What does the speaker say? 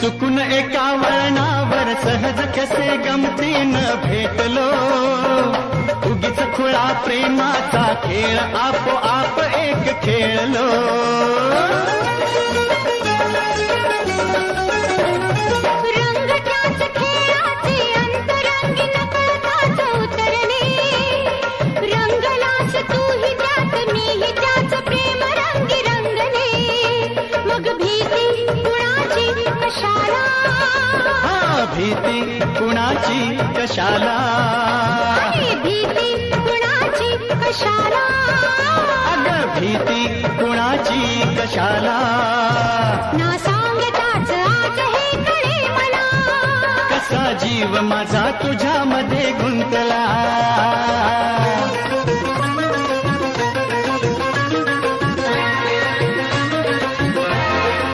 चुकून एका वळणावर सहज कसे गमतीनं भेटलो, उगीच खुळा प्रेमाचा खेळ आपोआप एक खेळलो. भीती कुणाची कशाला, भीती कुणाची कशाला, अगं भीती कुणाची कशाला. ना सांगताच आज हे कळे मला, कसा जीव माझा तुझ्यामध्ये गुंतला.